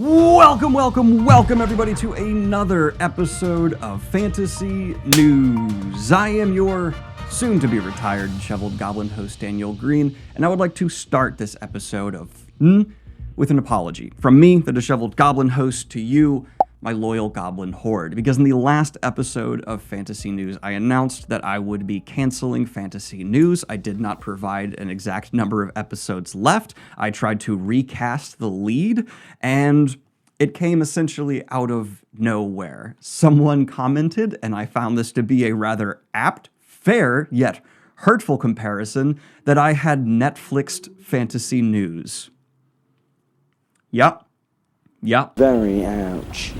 Welcome everybody to another episode of Fantasy News. I am your soon-to-be retired disheveled goblin host, Daniel Greene, and I would like to start this episode with an apology. From me, the disheveled goblin host, to you, my loyal goblin horde. Because in the last episode of Fantasy News, I announced that I would be canceling Fantasy News. I did not provide an exact number of episodes left. I tried to recast the lead, and it came essentially out of nowhere. Someone commented, and I found this to be a rather apt, fair, yet hurtful comparison, that I had Netflixed Fantasy News. Yup. Very ouch.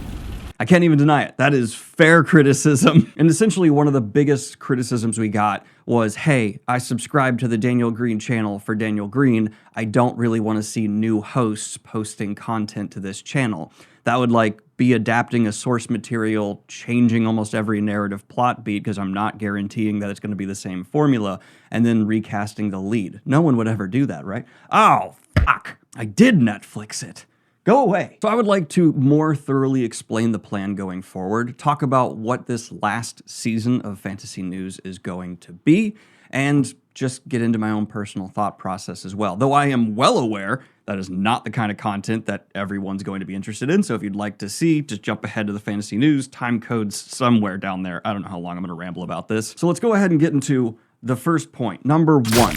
I can't even deny it. That is fair criticism. And essentially one of the biggest criticisms we got was, hey, I subscribe to the Daniel Greene channel for Daniel Greene. I don't really want to see new hosts posting content to this channel. That would be adapting a source material, changing almost every narrative plot beat because I'm not guaranteeing that it's going to be the same formula, and then recasting the lead. No one would ever do that, right? Oh, fuck. I did Netflix it. Go away. So I would like to more thoroughly explain the plan going forward, talk about what this last season of Fantasy News is going to be, and just get into my own personal thought process as well. Though I am well aware that is not the kind of content that everyone's going to be interested in, so if you'd like to see, just jump ahead to the Fantasy News, time code's somewhere down there. I don't know how long I'm going to ramble about this. So let's go ahead and get into the first point. Number one.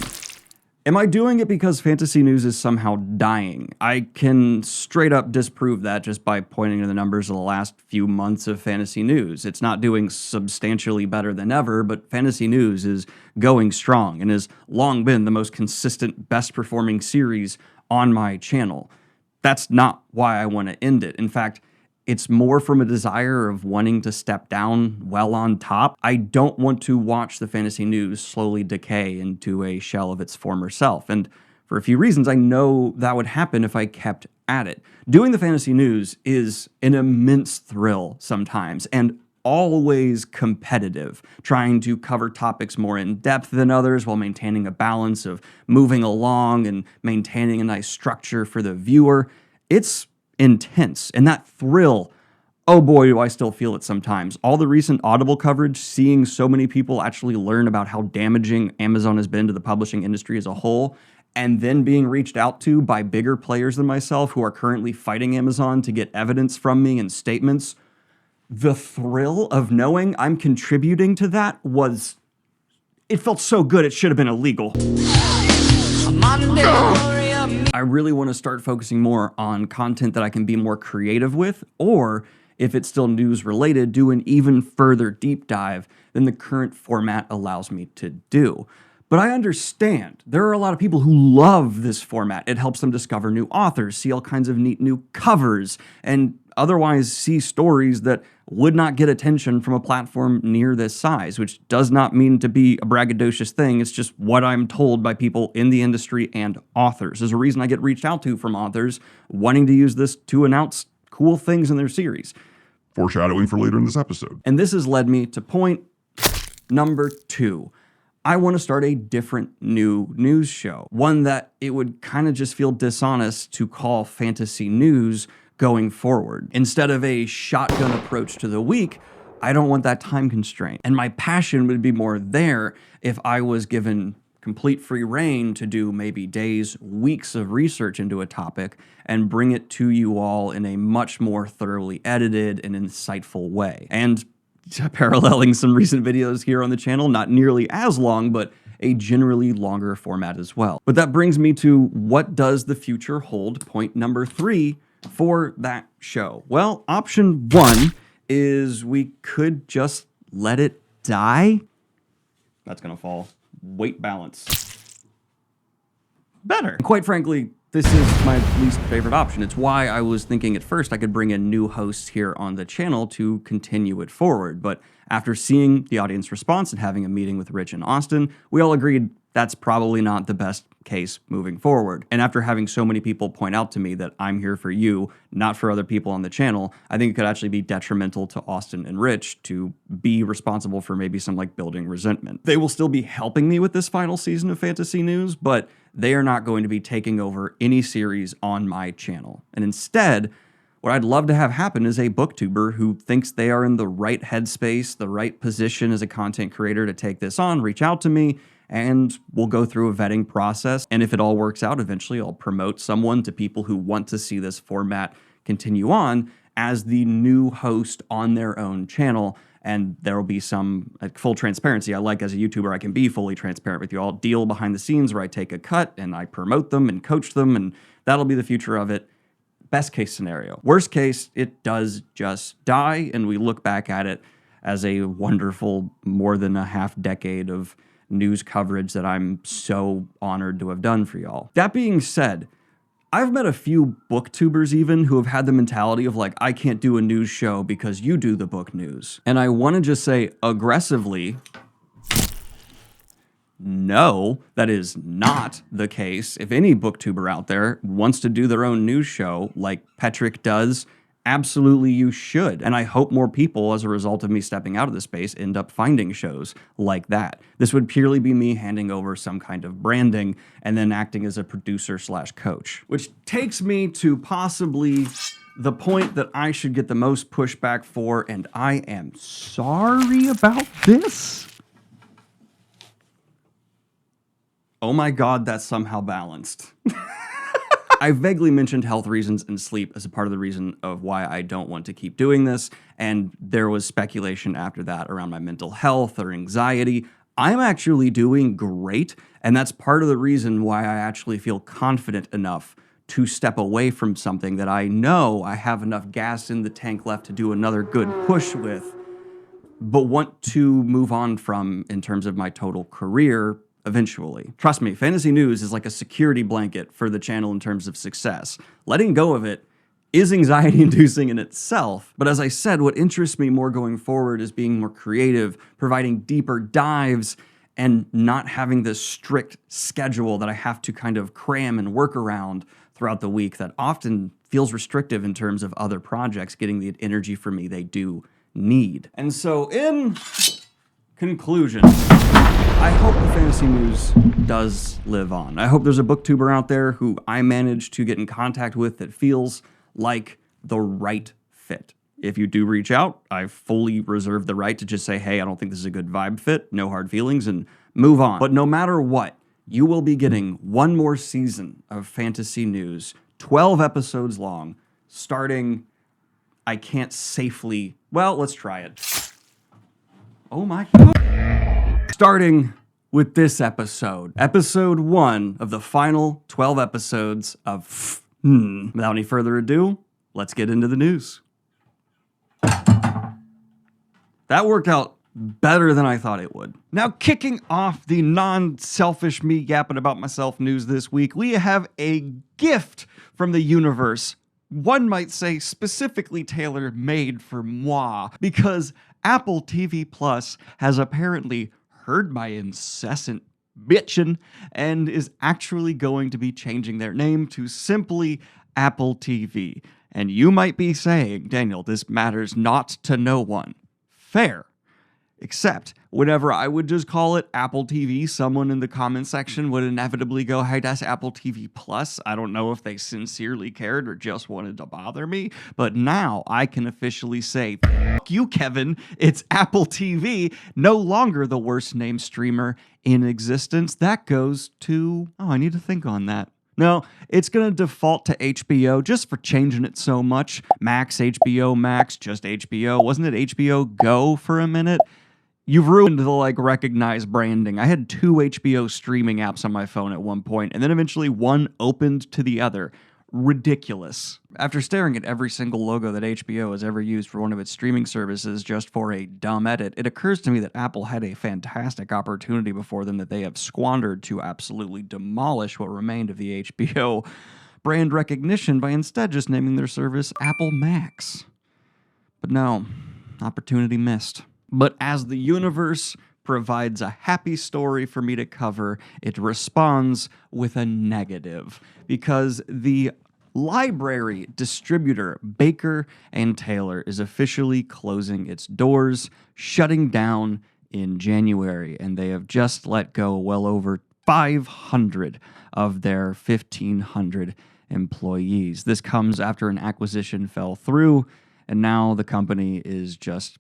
Am I doing it because Fantasy News is somehow dying? I can straight up disprove that just by pointing to the numbers of the last few months of Fantasy News. It's not doing substantially better than ever, but Fantasy News is going strong and has long been the most consistent, best performing series on my channel. That's not why I want to end it. In fact, it's more from a desire of wanting to step down well on top. I don't want to watch the Fantasy News slowly decay into a shell of its former self. And for a few reasons, I know that would happen if I kept at it. Doing the Fantasy News is an immense thrill sometimes, and always competitive, trying to cover topics more in depth than others while maintaining a balance of moving along and maintaining a nice structure for the viewer. It's intense, and that thrill, oh boy, do I still feel it sometimes. All the recent Audible coverage, seeing so many people actually learn about how damaging Amazon has been to the publishing industry as a whole, and then being reached out to by bigger players than myself who are currently fighting Amazon to get evidence from me and statements. The thrill of knowing I'm contributing to that it felt so good it should have been illegal. I really want to start focusing more on content that I can be more creative with, or if it's still news related, do an even further deep dive than the current format allows me to do. But I understand there are a lot of people who love this format. It helps them discover new authors, see all kinds of neat new covers, and otherwise see stories that would not get attention from a platform near this size, which does not mean to be a braggadocious thing. It's just what I'm told by people in the industry and authors. There's a reason I get reached out to from authors wanting to use this to announce cool things in their series. Foreshadowing for later in this episode. And this has led me to point number two. I want to start a different new news show. One that it would kind of just feel dishonest to call Fantasy News going forward. Instead of a shotgun approach to the week, I don't want that time constraint. And my passion would be more there if I was given complete free reign to do maybe days, weeks of research into a topic and bring it to you all in a much more thoroughly edited and insightful way. And paralleling some recent videos here on the channel, not nearly as long, but a generally longer format as well. But that brings me to what does the future hold? Point number three for that show. Well, option one is we could just let it die. That's gonna fall. Weight balance. Better. Quite frankly, this is my least favorite option. It's why I was thinking at first I could bring in new hosts here on the channel to continue it forward. But after seeing the audience response and having a meeting with Rich and Austin, we all agreed that's probably not the best case moving forward. And after having so many people point out to me that I'm here for you, not for other people on the channel, I think it could actually be detrimental to Austin and Rich to be responsible for maybe some building resentment. They will still be helping me with this final season of Fantasy News, but they are not going to be taking over any series on my channel. And instead, What I'd love to have happen is a booktuber who thinks they are in the right headspace, the right position as a content creator to take this on, reach out to me, and we'll go through a vetting process. And if it all works out, eventually I'll promote someone to people who want to see this format continue on as the new host on their own channel. And there will be some full transparency. I like as a YouTuber, I can be fully transparent with you. I'll deal behind the scenes where I take a cut and I promote them and coach them, and that'll be the future of it. Best case scenario. Worst case, it does just die, and we look back at it as a wonderful more than a half decade of news coverage that I'm so honored to have done for y'all. That being said, I've met a few booktubers even who have had the mentality of like, I can't do a news show because you do the book news. And I want to just say aggressively, no, that is not the case. If any booktuber out there wants to do their own news show like Petrick does, absolutely you should. And I hope more people, as a result of me stepping out of the space, end up finding shows like that. This would purely be me handing over some kind of branding and then acting as a producer slash coach. Which takes me to possibly the point that I should get the most pushback for, and I am sorry about this. Oh my God, that's somehow balanced. I vaguely mentioned health reasons and sleep as a part of the reason of why I don't want to keep doing this, and there was speculation after that around my mental health or anxiety. I'm actually doing great, and that's part of the reason why I actually feel confident enough to step away from something that I know I have enough gas in the tank left to do another good push with, but want to move on from in terms of my total career eventually. Trust me, fantasy news is like a security blanket for the channel in terms of success. Letting go of it is anxiety-inducing in itself, but as I said, what interests me more going forward is being more creative, providing deeper dives, and not having this strict schedule that I have to kind of cram and work around throughout the week that often feels restrictive in terms of other projects getting the energy from me they do need. And so in conclusion, I hope the fantasy news does live on. I hope there's a booktuber out there who I managed to get in contact with that feels like the right fit. If you do reach out, I fully reserve the right to just say, hey, I don't think this is a good vibe fit, no hard feelings, and move on. But no matter what, you will be getting one more season of fantasy news, 12 episodes long, starting, I can't safely, well, let's try it. Oh my God. Starting with this episode, episode 1 of the final 12 episodes of Without any further ado, let's get into the news. That worked out better than I thought it would. Now, kicking off the non-selfish me yapping about myself news this week, we have a gift from the universe. One might say specifically tailor-made for moi, because Apple TV Plus has apparently heard my incessant bitchin' and is actually going to be changing their name to simply Apple TV. And you might be saying, Daniel, this matters not to no one. Fair. Except, whenever I would just call it Apple TV, someone in the comment section would inevitably go, hey, that's Apple TV Plus. I don't know if they sincerely cared or just wanted to bother me, but now I can officially say, fuck you, Kevin, it's Apple TV, no longer the worst named streamer in existence. That goes to, oh, I need to think on that. No, it's going to default to HBO just for changing it so much. Max, HBO Max, just HBO. Wasn't it HBO Go for a minute? You've ruined the, recognized branding. I had 2 HBO streaming apps on my phone at one point, and then eventually one opened to the other. Ridiculous. After staring at every single logo that HBO has ever used for one of its streaming services just for a dumb edit, it occurs to me that Apple had a fantastic opportunity before them that they have squandered to absolutely demolish what remained of the HBO brand recognition by instead just naming their service Apple Max. But no, opportunity missed. But as the universe provides a happy story for me to cover, it responds with a negative, because the library distributor Baker and Taylor is officially closing its doors, shutting down in January, and they have just let go well over 500 of their 1,500 employees. This comes after an acquisition fell through, and now the company is just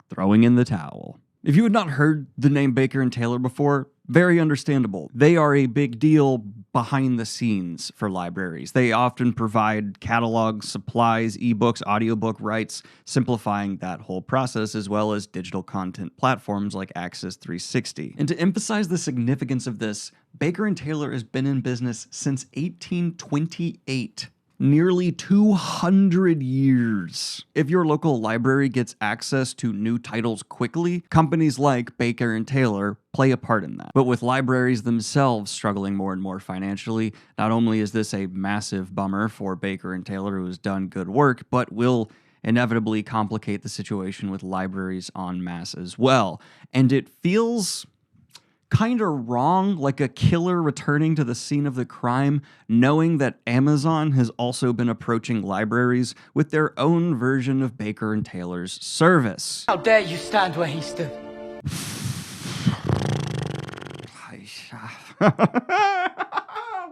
throwing in the towel. If you had not heard the name Baker and Taylor before, very understandable. They are a big deal behind the scenes for libraries. They often provide catalogs, supplies, ebooks, audiobook rights, simplifying that whole process, as well as digital content platforms like Access 360. And to emphasize the significance of this, Baker and Taylor has been in business since 1828. Nearly 200 years. If your local library gets access to new titles quickly, companies like Baker and Taylor play a part in that. But with libraries themselves struggling more and more financially, not only is this a massive bummer for Baker and Taylor, who has done good work, but will inevitably complicate the situation with libraries en masse as well. And it feels kind of wrong, like a killer returning to the scene of the crime, knowing that Amazon has also been approaching libraries with their own version of Baker and Taylor's service. How dare you stand where he stood?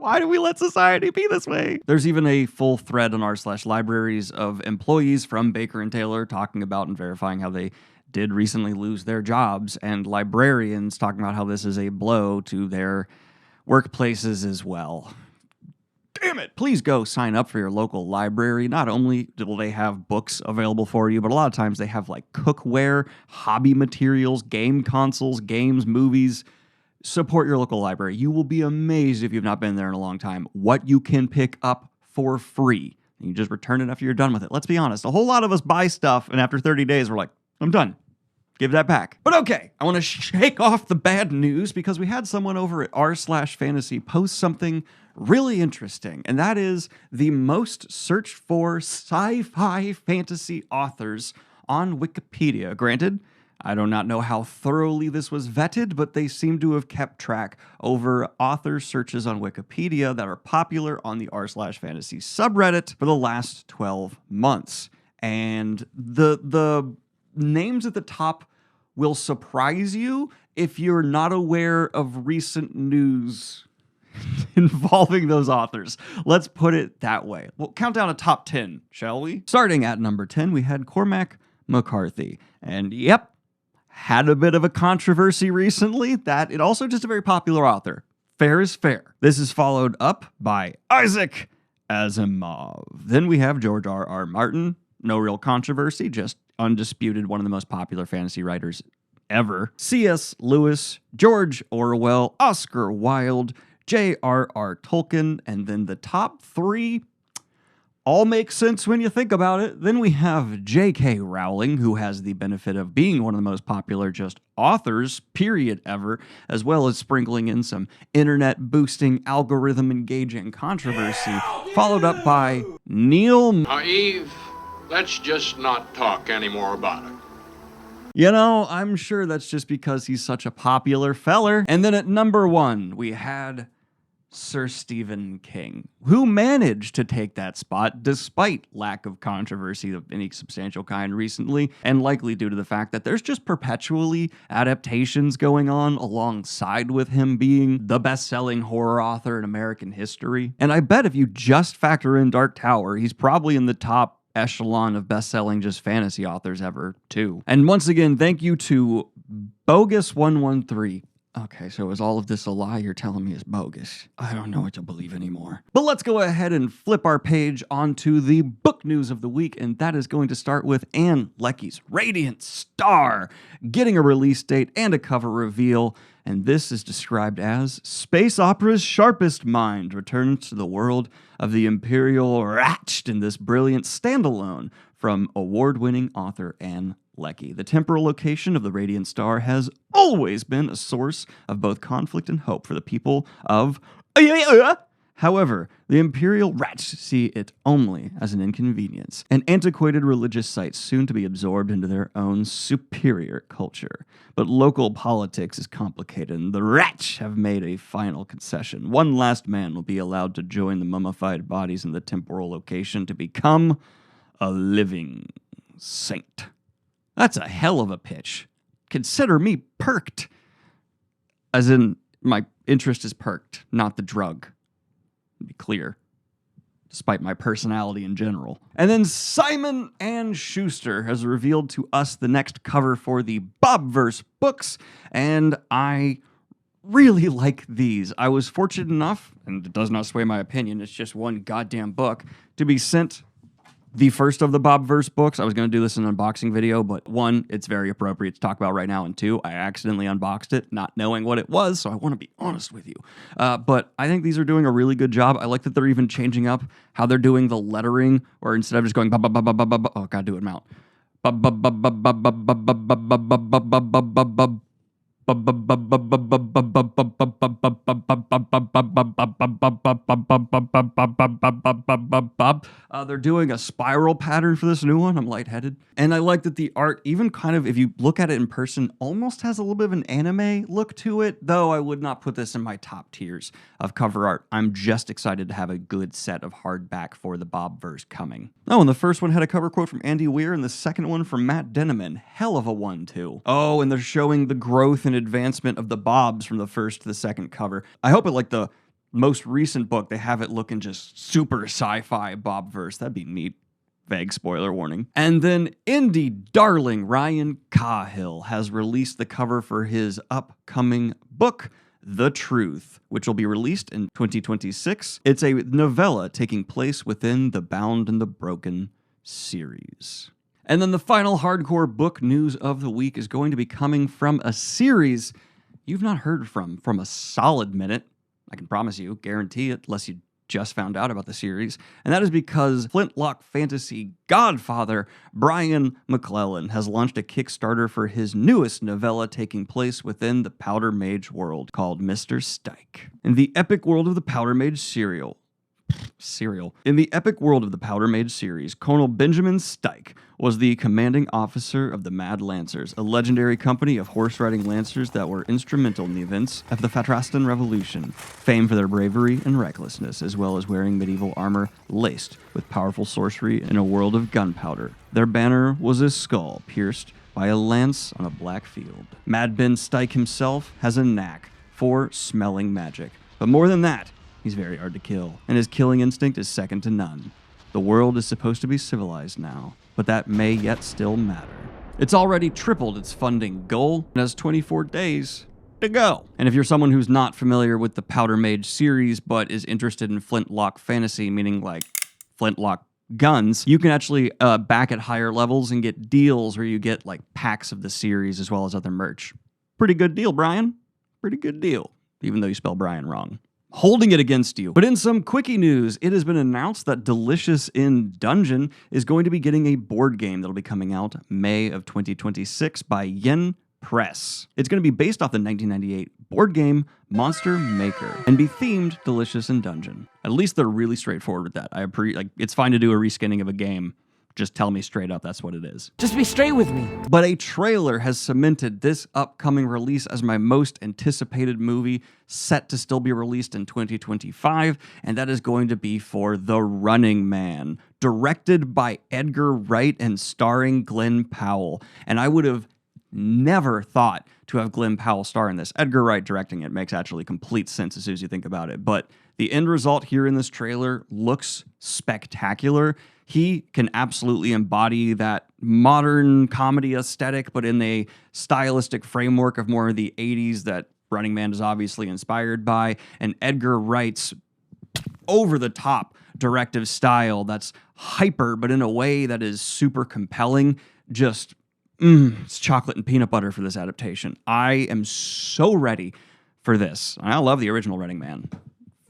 Why do we let society be this way? There's even a full thread on r/libraries of employees from Baker and Taylor talking about and verifying how they did recently lose their jobs, and librarians talking about how this is a blow to their workplaces as well. Damn it! Please go sign up for your local library. Not only will they have books available for you, but a lot of times they have like cookware, hobby materials, game consoles, games, movies. Support your local library. You will be amazed, if you've not been there in a long time, what you can pick up for free. You just return it after you're done with it. Let's be honest. A whole lot of us buy stuff, and after 30 days, we're like, I'm done. Give that back. But okay, I want to shake off the bad news because we had someone over at r/fantasy post something really interesting, and that is the most searched for sci-fi fantasy authors on Wikipedia. Granted, I do not know how thoroughly this was vetted, but they seem to have kept track over author searches on Wikipedia that are popular on the r/fantasy subreddit for the last 12 months. And the names at the top will surprise you if you're not aware of recent news involving those authors. Let's put it that way. We'll count down a top 10, shall we? Starting at number 10, we had Cormac McCarthy. And yep, had a bit of a controversy recently that it also just a very popular author. Fair is fair. This is followed up by Isaac Asimov. Then we have George R.R. Martin. No real controversy, just undisputed one of the most popular fantasy writers ever. C.S. Lewis, George Orwell, Oscar Wilde, J.R.R. Tolkien, and then the top three all make sense when you think about it. Then we have J.K. Rowling, who has the benefit of being one of the most popular just authors, period, ever, as well as sprinkling in some internet-boosting, algorithm-engaging controversy, followed up by Neil... Now, Eve, let's just not talk anymore about it. You know, I'm sure that's just because he's such a popular feller. And then at number 1, we had Sir Stephen King, who managed to take that spot despite lack of controversy of any substantial kind recently, and likely due to the fact that there's just perpetually adaptations going on alongside with him being the best-selling horror author in American history. And I bet if you just factor in Dark Tower, he's probably in the top echelon of best-selling just fantasy authors ever, too. And once again, thank you to Bogus113. Okay, so is all of this a lie you're telling me is bogus? I don't know what to believe anymore. But let's go ahead and flip our page onto the book news of the week, and that is going to start with Ann Leckie's Radiant Star, getting a release date and a cover reveal, and this is described as Space Opera's Sharpest Mind returns to the world of the Imperial Ratched in this brilliant standalone from award-winning author Ann Leckie. The temporal location of the Radiant Star has always been a source of both conflict and hope for the people of... However, the Imperial Ratched see it only as an inconvenience, an antiquated religious site soon to be absorbed into their own superior culture. But local politics is complicated, and the Ratch have made a final concession. One last man will be allowed to join the mummified bodies in the temporal location to become a living saint. That's a hell of a pitch. Consider me perked. As in, my interest is perked, not the drug. Be clear. despite my personality in general. And then Simon & Schuster has revealed to us the next cover for the Bobiverse books, and I really like these. I was fortunate enough, and it does not sway my opinion, it's just one goddamn book, to be sent the first of the Bobiverse books. I was going to do this in an unboxing video, but one, it's very appropriate to talk about right now, and two, I accidentally unboxed it, not knowing what it was, so I want to be honest with you. But I think these are doing a really good job. I like that they're even changing up how they're doing the lettering, or instead of just going, oh, gotta do it out. They're doing a spiral pattern for this new one. I'm lightheaded. And I like that the art, even kind of, if you look at it in person, almost has a little bit of an anime look to it, though I would not put this in my top tiers of cover art. I'm just excited to have a good set of hardback for the Bobiverse coming. Oh, and the first one had a cover quote from Andy Weir, and the second one from Matt Denneman. Hell of a one, too. Oh, and they're showing the growth and advancement of the Bobs from the first to the second cover. I hope it, like the most recent book, they have it looking just super sci-fi Bobiverse. That'd be neat. Vague spoiler warning. And then indie darling Ryan Cahill has released the cover for his upcoming book, The Truth, which will be released in 2026. It's a novella taking place within the Bound and the Broken series. And then the final hardcore book news of the week is going to be coming from a series you've not heard from a solid minute. I can promise you, guarantee it, unless you just found out about the series, and that is because Flintlock Fantasy godfather Brian McClellan has launched a Kickstarter for his newest novella taking place within the Powdermage world called Mr. Stike. In the epic world of the Powdermage In the epic world of the Powdermage series, Colonel Benjamin Stike was the commanding officer of the Mad Lancers, a legendary company of horse-riding lancers that were instrumental in the events of the Fatrastan Revolution, famed for their bravery and recklessness, as well as wearing medieval armor laced with powerful sorcery in a world of gunpowder. Their banner was a skull pierced by a lance on a black field. Mad Ben Stike himself has a knack for smelling magic, but more than that, he's very hard to kill, and his killing instinct is second to none. The world is supposed to be civilized now, but that may yet still matter. It's already tripled its funding goal and has 24 days to go. And if you're someone who's not familiar with the Powdermage series but is interested in Flintlock Fantasy, meaning like Flintlock guns, you can actually back at higher levels and get deals where you get like packs of the series as well as other merch. Pretty good deal, Brian. Pretty good deal, even though you spell Brian wrong. Holding it against you. But in some quickie news, it has been announced that Delicious in Dungeon is going to be getting a board game that'll be coming out May of 2026 by Yen Press. It's going to be based off the 1998 board game Monster Maker and be themed Delicious in Dungeon. At least they're really straightforward with that. It's fine to do a reskinning of a game. Just tell me straight up that's what it is. Just be straight with me. But a trailer has cemented this upcoming release as my most anticipated movie, set to still be released in 2025, and that is going to be for The Running Man, directed by Edgar Wright and starring Glenn Powell. And I would have never thought to have Glenn Powell star in this. Edgar Wright directing it makes actually complete sense as soon as you think about it. But the end result here in this trailer looks spectacular. He can absolutely embody that modern comedy aesthetic, but in a stylistic framework of more of the 80s that Running Man is obviously inspired by. And Edgar Wright's over-the-top directive style that's hyper, but in a way that is super compelling. Just, it's chocolate and peanut butter for this adaptation. I am so ready for this. I love the original Running Man.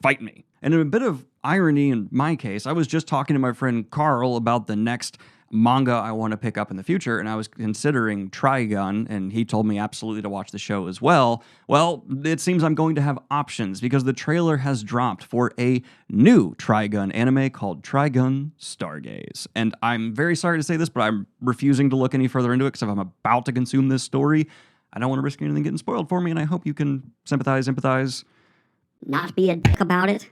Fight me. And in a bit of irony in my case, I was just talking to my friend Carl about the next manga I want to pick up in the future, and I was considering Trigun, and he told me absolutely to watch the show as well. Well, it seems I'm going to have options because the trailer has dropped for a new Trigun anime called Trigun Stargaze. And I'm very sorry to say this, but I'm refusing to look any further into it because if I'm about to consume this story, I don't want to risk anything getting spoiled for me, and I hope you can sympathize, empathize, not be a dick about it.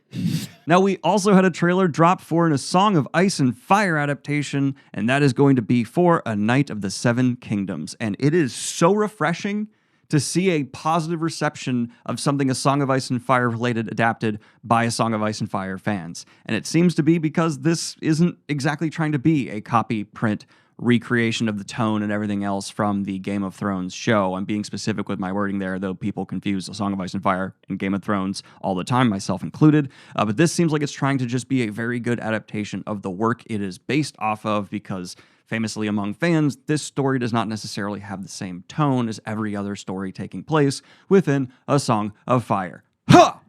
Now, we also had a trailer drop for a Song of Ice and Fire adaptation, and that is going to be for A Knight of the Seven Kingdoms. And it is so refreshing to see a positive reception of something A Song of Ice and Fire related adapted by A Song of Ice and Fire fans. And it seems to be because this isn't exactly trying to be a copy print recreation of the tone and everything else from the Game of Thrones show. I'm being specific with my wording there, though people confuse A Song of Ice and Fire and Game of Thrones all the time, myself included. But this seems like it's trying to just be a very good adaptation of the work it is based off of, because famously among fans, this story does not necessarily have the same tone as every other story taking place within A Song of Fire. Ha!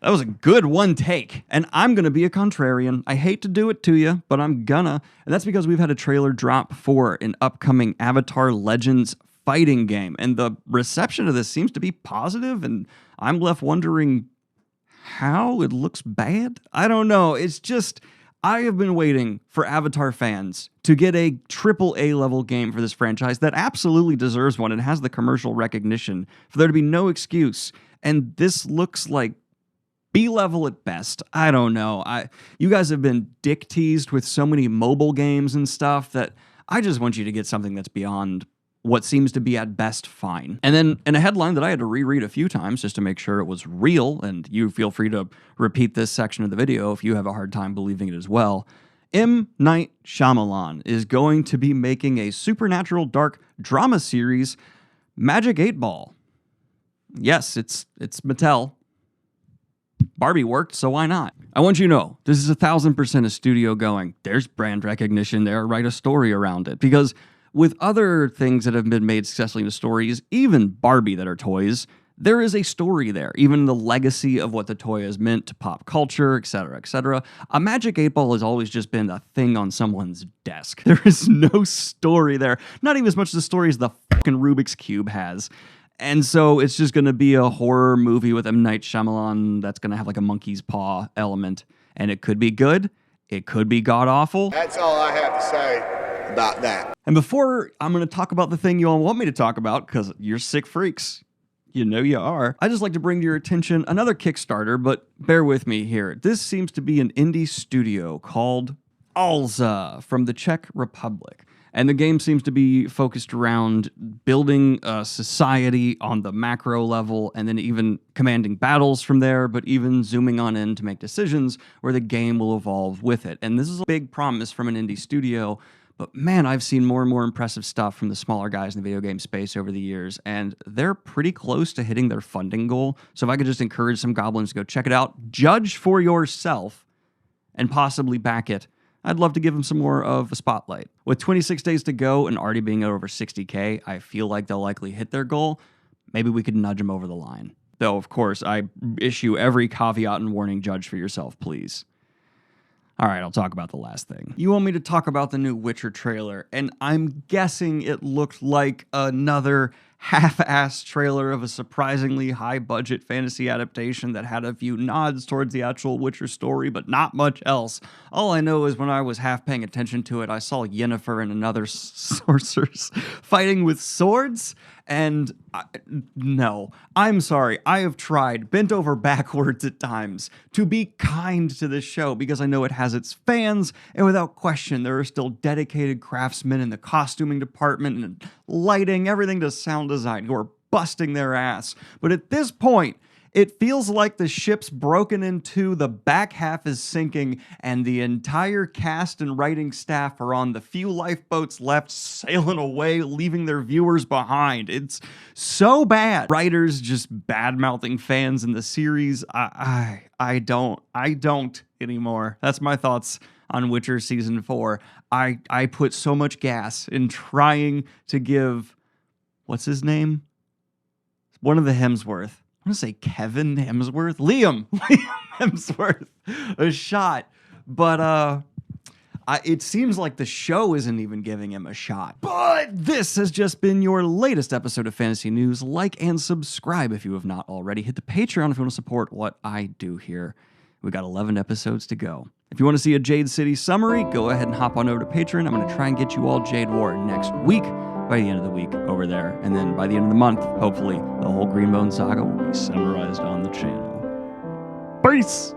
That was a good one take, and I'm going to be a contrarian. I hate to do it to you, but I'm gonna, and that's because we've had a trailer drop for an upcoming Avatar Legends fighting game, and the reception of this seems to be positive, and I'm left wondering how it looks bad. I don't know. It's just, I have been waiting for Avatar fans to get a AAA level game for this franchise that absolutely deserves one and has the commercial recognition for there to be no excuse, and this looks like B-level at best. I don't know. You guys have been dick teased with so many mobile games and stuff that I just want you to get something that's beyond what seems to be at best fine. And then in a headline that I had to reread a few times just to make sure it was real, and you feel free to repeat this section of the video if you have a hard time believing it as well, M. Night Shyamalan is going to be making a supernatural dark drama series, Magic 8 Ball. Yes, it's Mattel. Barbie worked, so why not? I want you to know, this is 1,000% a studio going, there's brand recognition there, write a story around it. Because with other things that have been made successfully into stories, even Barbie that are toys, there is a story there, even the legacy of what the toy has meant to pop culture, etc., etc. A Magic 8 Ball has always just been a thing on someone's desk. There is no story there, not even as much as the story as the fucking Rubik's Cube has. And so it's just going to be a horror movie with M. Night Shyamalan that's going to have like a monkey's paw element. And it could be good. It could be god-awful. That's all I have to say about that. And before I'm going to talk about the thing you all want me to talk about, because you're sick freaks, you know you are, I just like to bring to your attention another Kickstarter, but bear with me here. This seems to be an indie studio called Alza from the Czech Republic. And the game seems to be focused around building a society on the macro level and then even commanding battles from there, but even zooming on in to make decisions where the game will evolve with it. And this is a big promise from an indie studio, but man, I've seen more and more impressive stuff from the smaller guys in the video game space over the years, and they're pretty close to hitting their funding goal. So if I could just encourage some goblins to go check it out, judge for yourself, and possibly back it, I'd love to give them some more of a spotlight. With 26 days to go and already being at over 60K, I feel like they'll likely hit their goal. Maybe we could nudge them over the line. Though, of course, I issue every caveat and warning, judge for yourself, please. All right, I'll talk about the last thing. You want me to talk about the new Witcher trailer, and I'm guessing it looked like another half-assed trailer of a surprisingly high-budget fantasy adaptation that had a few nods towards the actual Witcher story, but not much else. All I know is when I was half paying attention to it, I saw Yennefer and another sorcerers fighting with swords, and no, I'm sorry. I have tried, bent over backwards at times, to be kind to this show because I know it has its fans, and without question, there are still dedicated craftsmen in the costuming department and lighting, everything to sound design who are busting their ass. But at this point, it feels like the ship's broken in two, the back half is sinking, and the entire cast and writing staff are on the few lifeboats left sailing away, leaving their viewers behind. It's so bad. Writers just bad-mouthing fans in the series. I don't anymore. That's my thoughts on Witcher Season 4. I put so much gas in trying to give, what's his name? One of the Hemsworth. I'm going to say Kevin Hemsworth? Liam Hemsworth a shot. But it seems like the show isn't even giving him a shot. But this has just been your latest episode of Fantasy News. Like and subscribe if you have not already. Hit the Patreon if you want to support what I do here. We got 11 episodes to go. If you want to see a Jade City summary, go ahead and hop on over to Patreon. I'm going to try and get you all Jade War next week. By the end of the week over there. And then by the end of the month, hopefully, the whole Greenbone saga will be summarized on the channel. Peace!